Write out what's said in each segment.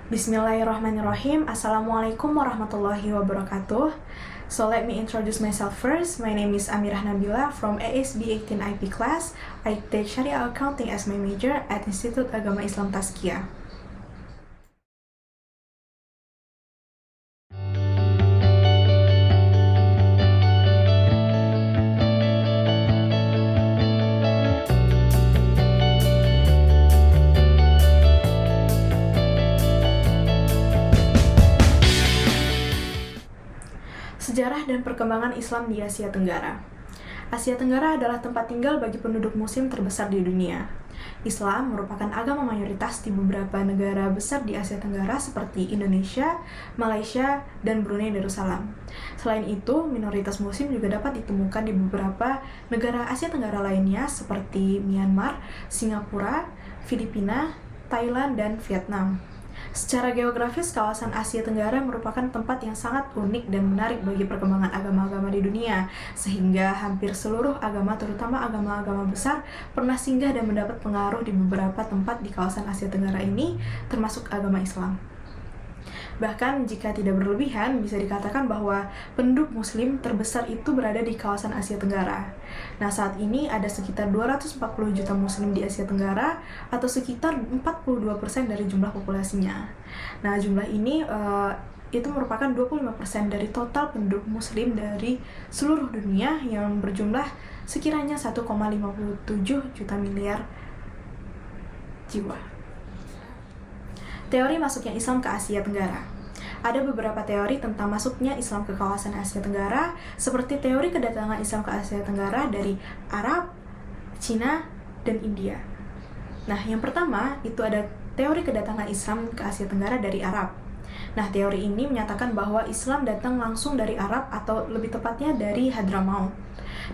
Bismillahirrahmanirrahim. Assalamualaikum warahmatullahi wabarakatuh. So let me introduce myself first. My name is Amirah Nabila from ASB 18 IP class. I take Sharia Accounting as my major at Institut Agama Islam Tazkiyah. Sejarah dan perkembangan Islam di Asia Tenggara. Asia Tenggara adalah tempat tinggal bagi penduduk muslim terbesar di dunia. Islam merupakan agama mayoritas di beberapa negara besar di Asia Tenggara seperti Indonesia, Malaysia, dan Brunei Darussalam. Selain itu, minoritas muslim juga dapat ditemukan di beberapa negara Asia Tenggara lainnya seperti Myanmar, Singapura, Filipina, Thailand, dan Vietnam. Secara geografis, kawasan Asia Tenggara merupakan tempat yang sangat unik dan menarik bagi perkembangan agama-agama di dunia, sehingga hampir seluruh agama, terutama agama-agama besar, pernah singgah dan mendapat pengaruh di beberapa tempat di kawasan Asia Tenggara ini, termasuk agama Islam. Bahkan jika tidak berlebihan, bisa dikatakan bahwa penduduk muslim terbesar itu berada di kawasan Asia Tenggara. Nah, saat ini ada sekitar 240 juta muslim di Asia Tenggara atau sekitar 42% dari jumlah populasinya. Nah, jumlah ini itu merupakan 25% dari total penduduk muslim dari seluruh dunia yang berjumlah sekiranya 1,57 juta miliar jiwa. Teori masuknya Islam ke Asia Tenggara. Ada beberapa teori tentang masuknya Islam ke kawasan Asia Tenggara, seperti teori kedatangan Islam ke Asia Tenggara dari Arab, Cina, dan India. Nah, yang pertama itu ada teori kedatangan Islam ke Asia Tenggara dari Arab. Nah, teori ini menyatakan bahwa Islam datang langsung dari Arab atau lebih tepatnya dari Hadramaut.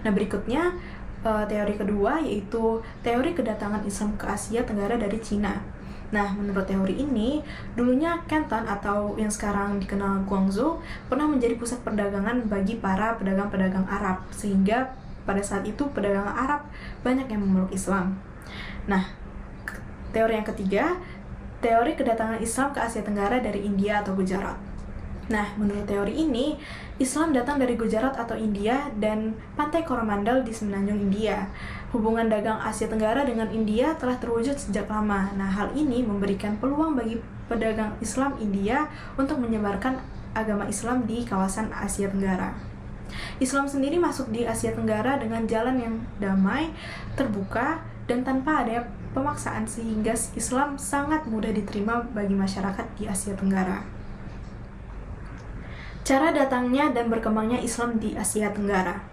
Nah, berikutnya teori kedua yaitu teori kedatangan Islam ke Asia Tenggara dari Cina. Nah, menurut teori ini, dulunya Canton atau yang sekarang dikenal Guangzhou pernah menjadi pusat perdagangan bagi para pedagang-pedagang Arab, sehingga pada saat itu pedagang Arab banyak yang memeluk Islam. Nah, teori yang ketiga, teori kedatangan Islam ke Asia Tenggara dari India atau Gujarat. Nah, menurut teori ini, Islam datang dari Gujarat atau India dan pantai Coromandel di Semenanjung India. Hubungan dagang Asia Tenggara dengan India telah terwujud sejak lama. Nah, hal ini memberikan peluang bagi pedagang Islam India untuk menyebarkan agama Islam di kawasan Asia Tenggara. Islam sendiri masuk di Asia Tenggara dengan jalan yang damai, terbuka, dan tanpa ada pemaksaan sehingga Islam sangat mudah diterima bagi masyarakat di Asia Tenggara. Cara datangnya dan berkembangnya Islam di Asia Tenggara.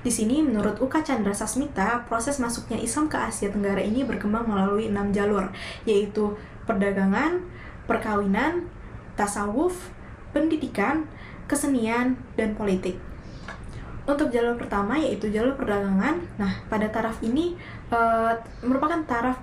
Di sini, menurut Uka Chandra Sasmita, proses masuknya Islam ke Asia Tenggara ini berkembang melalui 6 jalur, yaitu perdagangan, perkawinan, tasawuf, pendidikan, kesenian, dan politik. Untuk jalur pertama, yaitu jalur perdagangan, nah, pada taraf ini merupakan taraf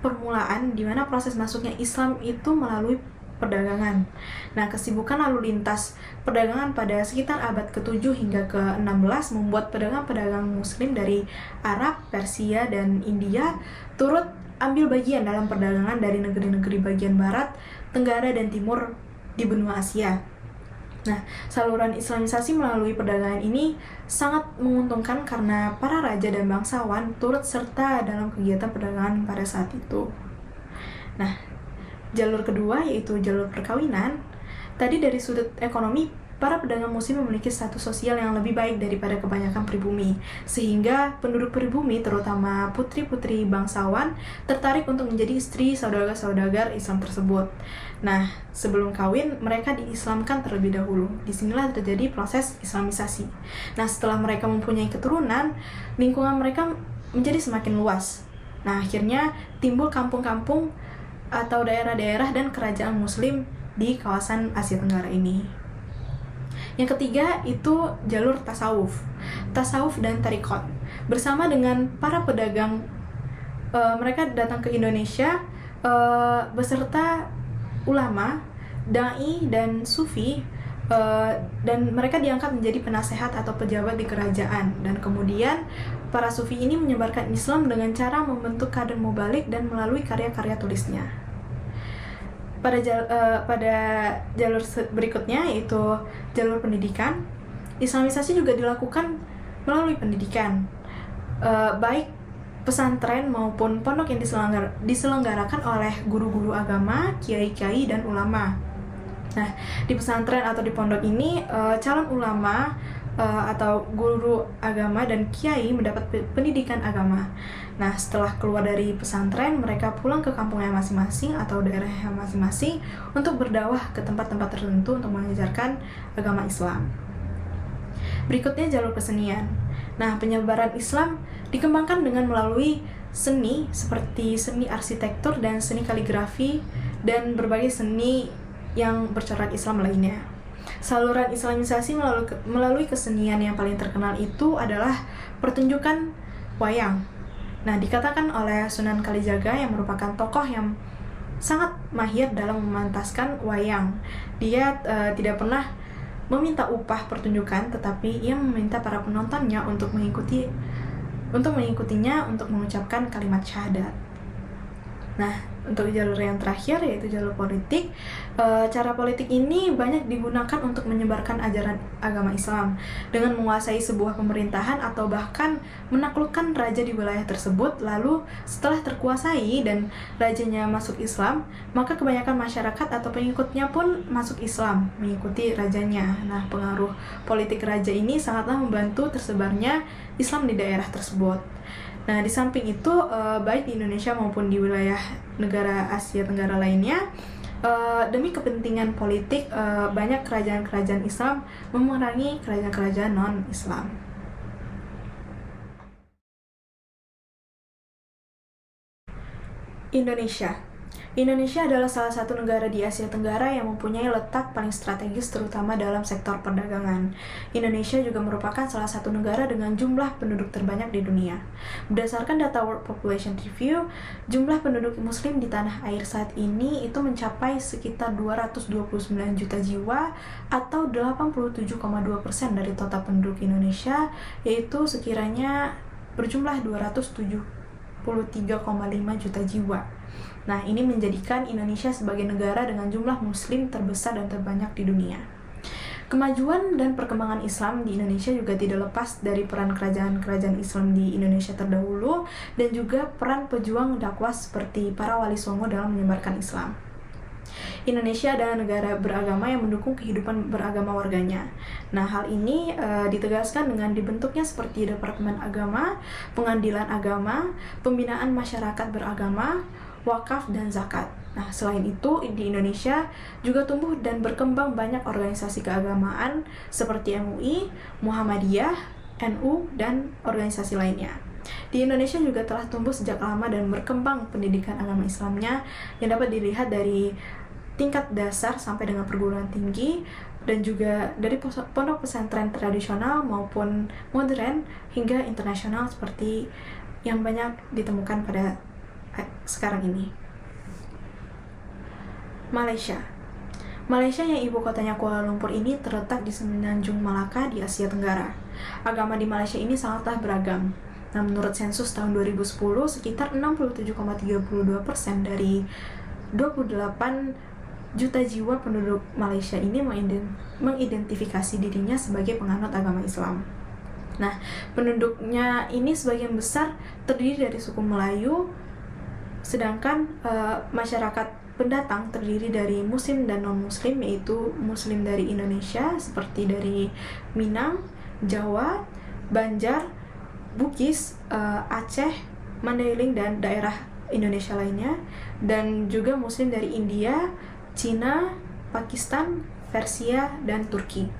permulaan di mana proses masuknya Islam itu melalui perdagangan. Nah, kesibukan lalu lintas perdagangan pada sekitar abad ke-7 hingga ke-16 membuat pedagang-pedagang muslim dari Arab, Persia, dan India turut ambil bagian dalam perdagangan dari negeri-negeri bagian barat, tenggara, dan timur di benua Asia. Nah, saluran Islamisasi melalui perdagangan ini sangat menguntungkan karena para raja dan bangsawan turut serta dalam kegiatan perdagangan pada saat itu. Nah, jalur kedua yaitu jalur perkawinan. Tadi dari sudut ekonomi, para pedagang muslim memiliki status sosial yang lebih baik daripada kebanyakan pribumi, sehingga penduduk pribumi, terutama putri-putri bangsawan, tertarik untuk menjadi istri saudagar-saudagar Islam tersebut. Nah, sebelum kawin, mereka diislamkan terlebih dahulu. Disinilah terjadi proses islamisasi. Nah, setelah mereka mempunyai keturunan, lingkungan mereka menjadi semakin luas. Nah, akhirnya timbul kampung-kampung atau daerah-daerah dan kerajaan muslim di kawasan Asia Tenggara ini. Yang ketiga itu jalur tasawuf dan tarikot. Bersama dengan para pedagang, mereka datang ke Indonesia beserta ulama, dai, dan sufi dan mereka diangkat menjadi penasehat atau pejabat di kerajaan. Dan kemudian para sufi ini menyebarkan Islam dengan cara membentuk kader mubalik dan melalui karya-karya tulisnya. Pada jalur berikutnya, yaitu jalur pendidikan, Islamisasi juga dilakukan melalui pendidikan, baik pesantren maupun pondok yang diselenggarakan oleh guru-guru agama, kiai-kiai, dan ulama. Nah, di pesantren atau di pondok ini, calon ulama atau guru agama dan kiai mendapat pendidikan agama. Nah, setelah keluar dari pesantren, mereka pulang ke kampungnya masing-masing atau daerahnya masing-masing untuk berdakwah ke tempat-tempat tertentu untuk mengajarkan agama Islam. Berikutnya jalur kesenian. Nah, penyebaran Islam dikembangkan dengan melalui seni seperti seni arsitektur dan seni kaligrafi dan berbagai seni yang bercorak Islam lainnya. Saluran Islamisasi melalui kesenian yang paling terkenal itu adalah pertunjukan wayang. Nah, dikatakan oleh Sunan Kalijaga yang merupakan tokoh yang sangat mahir dalam memantaskan wayang. Dia tidak pernah meminta upah pertunjukan, tetapi ia meminta para penontonnya untuk mengikutinya untuk mengucapkan kalimat syahadat. Nah, untuk jalur yang terakhir yaitu jalur politik, cara politik ini banyak digunakan untuk menyebarkan ajaran agama Islam dengan menguasai sebuah pemerintahan atau bahkan menaklukkan raja di wilayah tersebut. Lalu setelah terkuasai dan rajanya masuk Islam, maka kebanyakan masyarakat atau pengikutnya pun masuk Islam mengikuti rajanya. Nah, pengaruh politik raja ini sangatlah membantu tersebarnya Islam di daerah tersebut. Nah, di samping itu, baik di Indonesia maupun di wilayah negara Asia Tenggara lainnya, demi kepentingan politik, banyak kerajaan-kerajaan Islam memerangi kerajaan-kerajaan non-Islam. Indonesia adalah salah satu negara di Asia Tenggara yang mempunyai letak paling strategis terutama dalam sektor perdagangan. Indonesia juga merupakan salah satu negara dengan jumlah penduduk terbanyak di dunia. Berdasarkan data World Population Review, jumlah penduduk muslim di tanah air saat ini itu mencapai sekitar 229 juta jiwa atau 87,2% dari total penduduk Indonesia, yaitu sekiranya berjumlah 273,5 juta jiwa. Nah, ini menjadikan Indonesia sebagai negara dengan jumlah muslim terbesar dan terbanyak di dunia. Kemajuan dan perkembangan Islam di Indonesia juga tidak lepas dari peran kerajaan-kerajaan Islam di Indonesia terdahulu dan juga peran pejuang dakwah seperti para wali songo dalam menyebarkan Islam. Indonesia adalah negara beragama yang mendukung kehidupan beragama warganya. Nah, hal ini ditegaskan dengan dibentuknya seperti Departemen Agama, Pengadilan Agama, Pembinaan Masyarakat Beragama, wakaf, dan zakat. Nah, selain itu, di Indonesia juga tumbuh dan berkembang banyak organisasi keagamaan seperti MUI, Muhammadiyah, NU, dan organisasi lainnya. Di Indonesia juga telah tumbuh sejak lama dan berkembang pendidikan agama Islamnya yang dapat dilihat dari tingkat dasar sampai dengan perguruan tinggi dan juga dari pondok pesantren tradisional maupun modern hingga internasional seperti yang banyak ditemukan pada sekarang ini. Malaysia yang ibu kotanya Kuala Lumpur ini terletak di Semenanjung Malaka di Asia Tenggara. Agama di Malaysia ini sangatlah beragam. Nah, menurut sensus tahun 2010, sekitar 67,32% dari 28 juta jiwa penduduk Malaysia ini mengidentifikasi dirinya sebagai penganut agama Islam. Nah, penduduknya ini sebagian besar terdiri dari suku Melayu, sedangkan masyarakat pendatang terdiri dari muslim dan non-muslim, yaitu muslim dari Indonesia seperti dari Minang, Jawa, Banjar, Bugis, Aceh, Mandailing, dan daerah Indonesia lainnya, dan juga muslim dari India, Cina, Pakistan, Persia, dan Turki.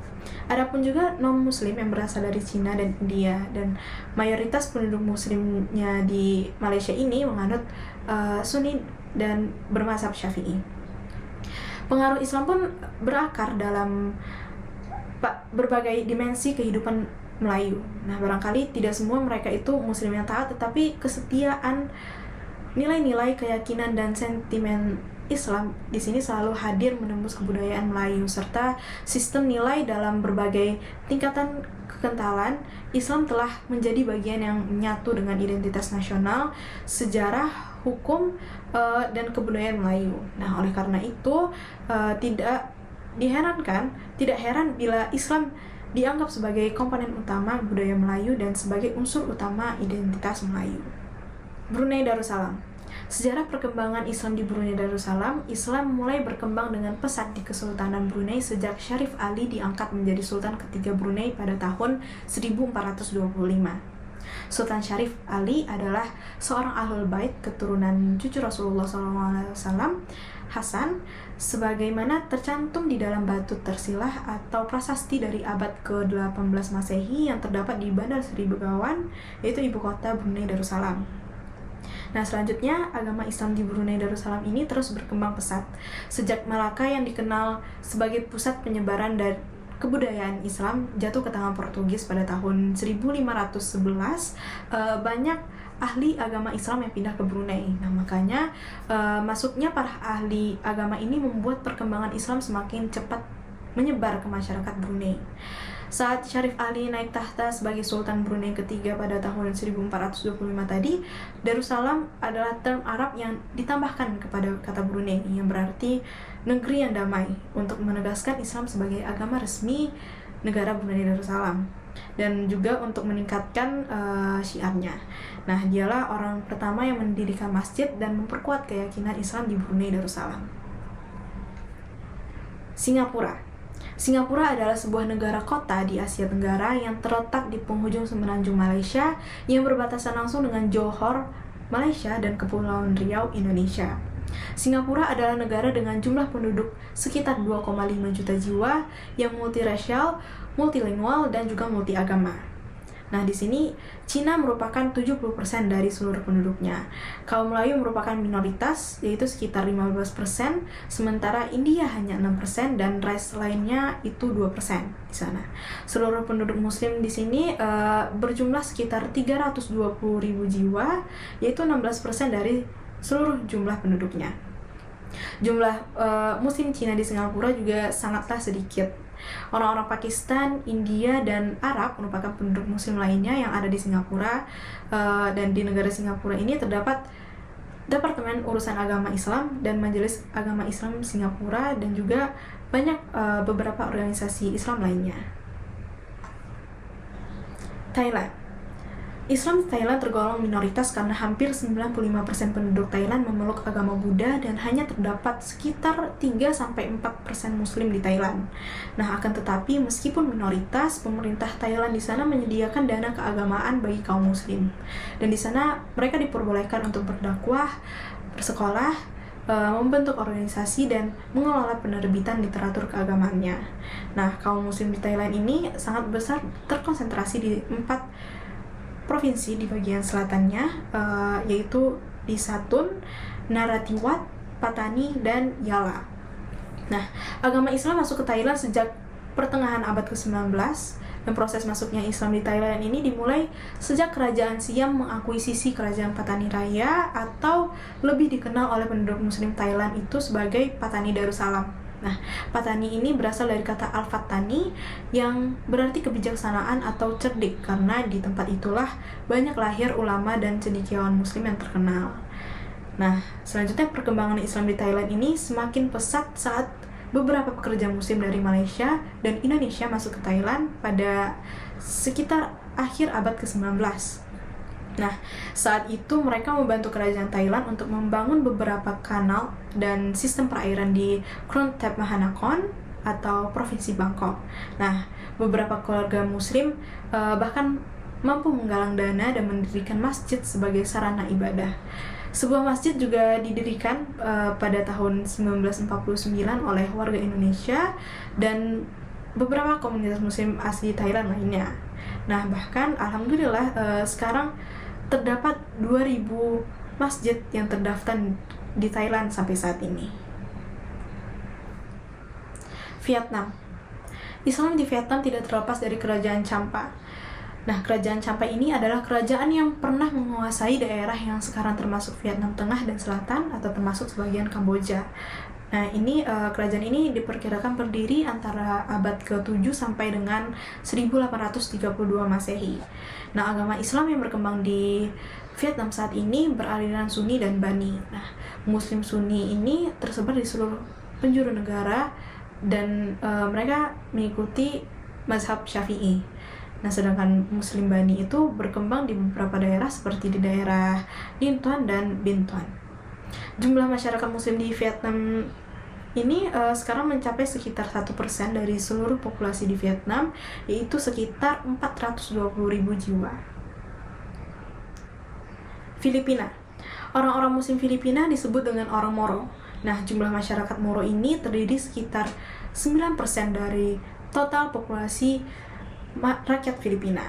Adapun juga non-muslim yang berasal dari Cina dan India, dan mayoritas penduduk muslimnya di Malaysia ini menganut Sunni dan bermazhab Syafi'i. Pengaruh Islam pun berakar dalam berbagai dimensi kehidupan Melayu. Nah, barangkali tidak semua mereka itu muslim yang taat, tetapi kesetiaan, nilai-nilai, keyakinan, dan sentimen Islam di sini selalu hadir menembus kebudayaan Melayu serta sistem nilai dalam berbagai tingkatan kekentalan. Islam telah menjadi bagian yang menyatu dengan identitas nasional, sejarah, hukum, dan kebudayaan Melayu. Nah, oleh karena itu tidak heran bila Islam dianggap sebagai komponen utama budaya Melayu dan sebagai unsur utama identitas Melayu. Brunei Darussalam. Sejarah perkembangan Islam di Brunei Darussalam. Islam mulai berkembang dengan pesat di Kesultanan Brunei sejak Syarif Ali diangkat menjadi Sultan ketiga Brunei pada tahun 1425. Sultan Syarif Ali adalah seorang ahlul bait keturunan cucu Rasulullah SAW, Hasan, sebagaimana tercantum di dalam batu tersilah atau prasasti dari abad ke-18 Masehi yang terdapat di Bandar Seri Begawan, yaitu ibu kota Brunei Darussalam. Nah, selanjutnya agama Islam di Brunei Darussalam ini terus berkembang pesat. Sejak Malaka yang dikenal sebagai pusat penyebaran dan kebudayaan Islam jatuh ke tangan Portugis pada tahun 1511, banyak ahli agama Islam yang pindah ke Brunei. Nah, makanya masuknya para ahli agama ini membuat perkembangan Islam semakin cepat menyebar ke masyarakat Brunei. Saat Syarif Ali naik tahta sebagai Sultan Brunei ketiga pada tahun 1425 tadi, Darussalam adalah term Arab yang ditambahkan kepada kata Brunei yang berarti negeri yang damai untuk menegaskan Islam sebagai agama resmi negara Brunei Darussalam dan juga untuk meningkatkan syiarnya. Nah, dialah orang pertama yang mendirikan masjid dan memperkuat keyakinan Islam di Brunei Darussalam. Singapura adalah sebuah negara kota di Asia Tenggara yang terletak di penghujung semenanjung Malaysia yang berbatasan langsung dengan Johor, Malaysia, dan Kepulauan Riau, Indonesia. Singapura adalah negara dengan jumlah penduduk sekitar 2,5 juta jiwa yang multirasial, multilingual, dan juga multiagama. Nah, di sini Cina merupakan 70% dari seluruh penduduknya. Kaum Melayu merupakan minoritas, yaitu sekitar 15%, sementara India hanya 6% dan ras lainnya itu 2% di sana. Seluruh penduduk muslim di sini berjumlah sekitar 320.000 jiwa, yaitu 16% dari seluruh jumlah penduduknya. Jumlah muslim Cina di Singapura juga sangatlah sedikit. Orang-orang Pakistan, India, dan Arab merupakan penduduk muslim lainnya yang ada di Singapura, dan di negara Singapura ini terdapat Departemen Urusan Agama Islam dan Majelis Agama Islam Singapura dan juga banyak beberapa organisasi Islam lainnya. Thailand. Islam di Thailand tergolong minoritas karena hampir 95% penduduk Thailand memeluk agama Buddha dan hanya terdapat sekitar 3-4% muslim di Thailand. Nah, akan tetapi meskipun minoritas, pemerintah Thailand di sana menyediakan dana keagamaan bagi kaum muslim. Dan di sana mereka diperbolehkan untuk berdakwah, bersekolah, membentuk organisasi dan mengelola penerbitan literatur keagamaannya. Nah, kaum muslim di Thailand ini sangat besar terkonsentrasi di 4 provinsi di bagian selatannya, yaitu di Satun, Narathiwat, Patani, dan Yala. Nah, agama Islam masuk ke Thailand sejak pertengahan abad ke-19 dan proses masuknya Islam di Thailand ini dimulai sejak Kerajaan Siam mengakuisisi Kerajaan Patani Raya atau lebih dikenal oleh penduduk muslim Thailand itu sebagai Patani Darussalam. Nah, Patani ini berasal dari kata Al-Fatani yang berarti kebijaksanaan atau cerdik, karena di tempat itulah banyak lahir ulama dan cendekiawan muslim yang terkenal. Nah, selanjutnya perkembangan Islam di Thailand ini semakin pesat saat beberapa pekerja muslim dari Malaysia dan Indonesia masuk ke Thailand pada sekitar akhir abad ke-19. Nah, saat itu mereka membantu kerajaan Thailand untuk membangun beberapa kanal dan sistem perairan di Krung Thep Mahanakhon atau Provinsi Bangkok. Nah, beberapa keluarga muslim bahkan mampu menggalang dana dan mendirikan masjid sebagai sarana ibadah. Sebuah masjid juga didirikan pada tahun 1949 oleh warga Indonesia dan beberapa komunitas muslim asli Thailand lainnya. Nah, bahkan alhamdulillah sekarang terdapat 2.000 masjid yang terdaftar di Thailand sampai saat ini. Vietnam. Islam di Vietnam tidak terlepas dari kerajaan Champa. Nah, kerajaan Champa ini adalah kerajaan yang pernah menguasai daerah yang sekarang termasuk Vietnam Tengah dan Selatan atau termasuk sebagian Kamboja. Nah, kerajaan ini diperkirakan berdiri antara abad ke-7 sampai dengan 1832 Masehi. Nah, agama Islam yang berkembang di Vietnam saat ini beraliran Sunni dan Bani. Nah, Muslim Sunni ini tersebar di seluruh penjuru negara dan mereka mengikuti mazhab Syafi'i. Nah, sedangkan Muslim Bani itu berkembang di beberapa daerah seperti di daerah Dinh Thuan dan Binh Thuan. Jumlah masyarakat Muslim di Vietnam ini sekarang mencapai sekitar 1% dari seluruh populasi di Vietnam, yaitu sekitar 420.000 jiwa. Filipina. Orang-orang Muslim Filipina disebut dengan orang Moro. Nah, jumlah masyarakat Moro ini terdiri sekitar 9% dari total populasi rakyat Filipina.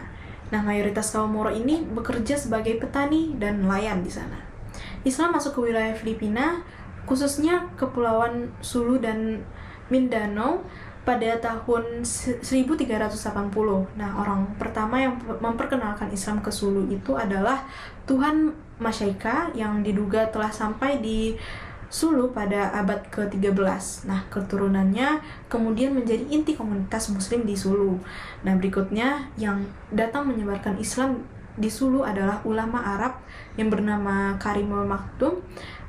Nah, mayoritas kaum Moro ini bekerja sebagai petani dan nelayan di sana. Islam masuk ke wilayah Filipina, khususnya Kepulauan Sulu dan Mindanao pada tahun 1380. Nah, orang pertama yang memperkenalkan Islam ke Sulu itu adalah Tuan Masyaika yang diduga telah sampai di Sulu pada abad ke-13. Nah, keturunannya kemudian menjadi inti komunitas Muslim di Sulu. Nah, berikutnya yang datang menyebarkan Islam di Sulu adalah ulama Arab yang bernama Karimul Maktum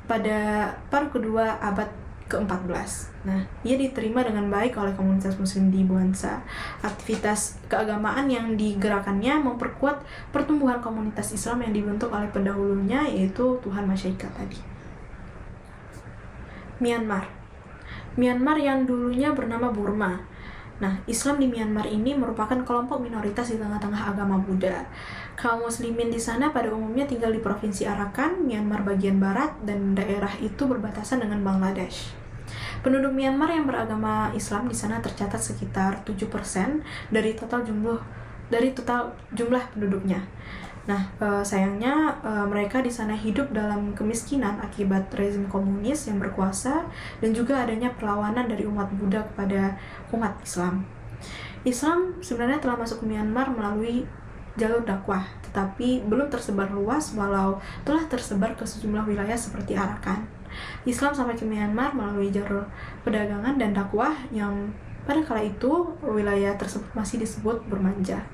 pada paruh kedua abad ke-14. Nah, ia diterima dengan baik oleh komunitas Muslim di Buansa. Aktivitas keagamaan yang digerakkannya memperkuat pertumbuhan komunitas Islam yang dibentuk oleh pendahulunya, yaitu Tuan Masyaika tadi. Myanmar yang dulunya bernama Burma. Nah, Islam di Myanmar ini merupakan kelompok minoritas di tengah-tengah agama Buddha. Kaum muslimin di sana pada umumnya tinggal di Provinsi Arakan, Myanmar bagian barat, dan daerah itu berbatasan dengan Bangladesh. Penduduk Myanmar yang beragama Islam di sana tercatat sekitar 7% dari total jumlah penduduknya. Nah, sayangnya mereka di sana hidup dalam kemiskinan akibat rezim komunis yang berkuasa dan juga adanya perlawanan dari umat Buddha kepada umat Islam. Islam sebenarnya telah masuk ke Myanmar melalui jalur dakwah, tetapi belum tersebar luas walau telah tersebar ke sejumlah wilayah seperti Arakan. Islam sampai ke Myanmar melalui jalur perdagangan dan dakwah yang pada kala itu wilayah tersebut masih disebut Bermanja.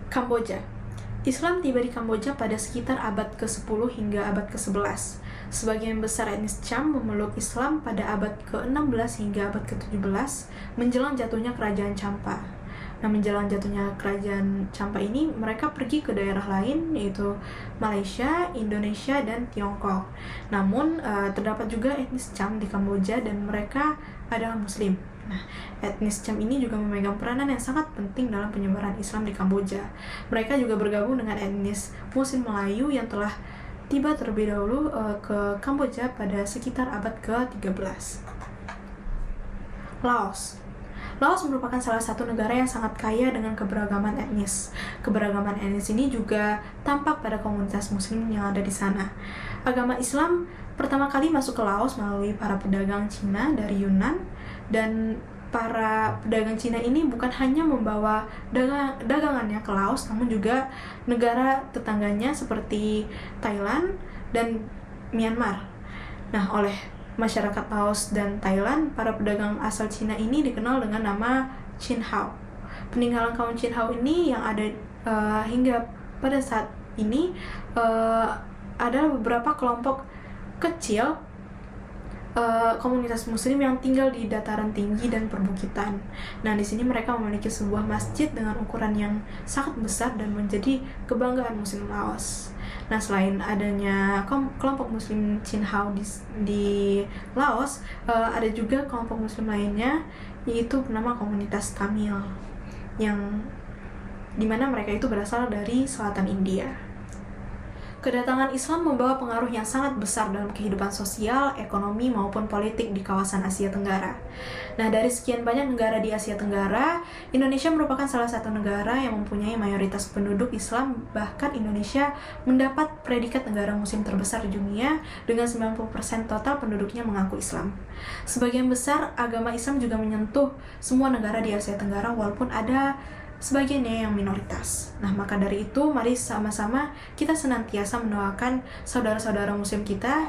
Kamboja. Islam tiba di Kamboja pada sekitar abad ke-10 hingga abad ke-11. Sebagian besar etnis Cham memeluk Islam pada abad ke-16 hingga abad ke-17 menjelang jatuhnya kerajaan Champa. Nah, menjelang jatuhnya kerajaan Champa ini, mereka pergi ke daerah lain, yaitu Malaysia, Indonesia, dan Tiongkok. Namun, terdapat juga etnis Cham di Kamboja dan mereka adalah Muslim. Nah, etnis Cham ini juga memegang peranan yang sangat penting dalam penyebaran Islam di Kamboja. Mereka juga bergabung dengan etnis Muslim Melayu yang telah tiba terlebih dahulu ke Kamboja pada sekitar abad ke-13. Laos merupakan salah satu negara yang sangat kaya dengan keberagaman etnis. Keberagaman etnis ini juga tampak pada komunitas Muslim yang ada di sana. Agama Islam pertama kali masuk ke Laos melalui para pedagang Cina dari Yunnan, dan para pedagang Cina ini bukan hanya membawa dagangannya ke Laos, namun juga negara tetangganya seperti Thailand dan Myanmar. Nah, oleh masyarakat Laos dan Thailand, para pedagang asal Cina ini dikenal dengan nama Chin Hao. Peninggalan kaum Chin Hao ini yang ada hingga pada saat ini adalah beberapa kelompok kecil komunitas Muslim yang tinggal di dataran tinggi dan perbukitan. Nah, di sini mereka memiliki sebuah masjid dengan ukuran yang sangat besar dan menjadi kebanggaan Muslim Laos. Nah, selain adanya kelompok Muslim Chin Hao di Laos, ada juga kelompok Muslim lainnya, yaitu bernama komunitas Tamil, yang dimana mereka itu berasal dari selatan India. Kedatangan Islam membawa pengaruh yang sangat besar dalam kehidupan sosial, ekonomi, maupun politik di kawasan Asia Tenggara. Nah, dari sekian banyak negara di Asia Tenggara, Indonesia merupakan salah satu negara yang mempunyai mayoritas penduduk Islam. Bahkan Indonesia mendapat predikat negara muslim terbesar di dunia dengan 90% total penduduknya mengaku Islam. Sebagian besar agama Islam juga menyentuh semua negara di Asia Tenggara, walaupun ada sebagiannya yang minoritas. Nah, maka dari itu mari sama-sama kita senantiasa mendoakan saudara-saudara muslim kita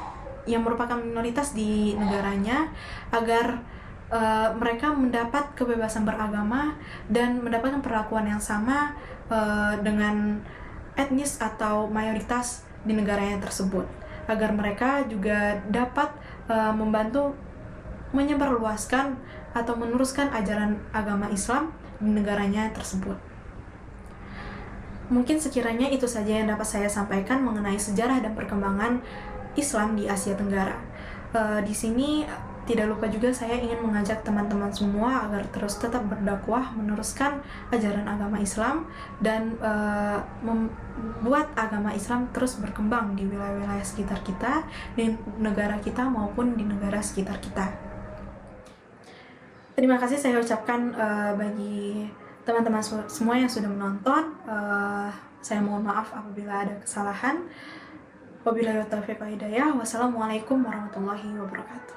yang merupakan minoritas di negaranya agar mereka mendapat kebebasan beragama dan mendapatkan perlakuan yang sama dengan etnis atau mayoritas di negaranya tersebut, agar mereka juga dapat membantu menyebarluaskan atau meneruskan ajaran agama Islam di negaranya tersebut. Mungkin sekiranya itu saja yang dapat saya sampaikan mengenai sejarah dan perkembangan Islam di Asia Tenggara. Di sini tidak lupa juga saya ingin mengajak teman-teman semua agar terus tetap berdakwah, meneruskan ajaran agama Islam, dan membuat agama Islam terus berkembang di wilayah-wilayah sekitar kita, di negara kita maupun di negara sekitar kita. Terima kasih saya ucapkan bagi teman-teman semua yang sudah menonton. Saya mohon maaf apabila ada kesalahan. Wabillahi taufiq wal hidayah. Wassalamualaikum warahmatullahi wabarakatuh.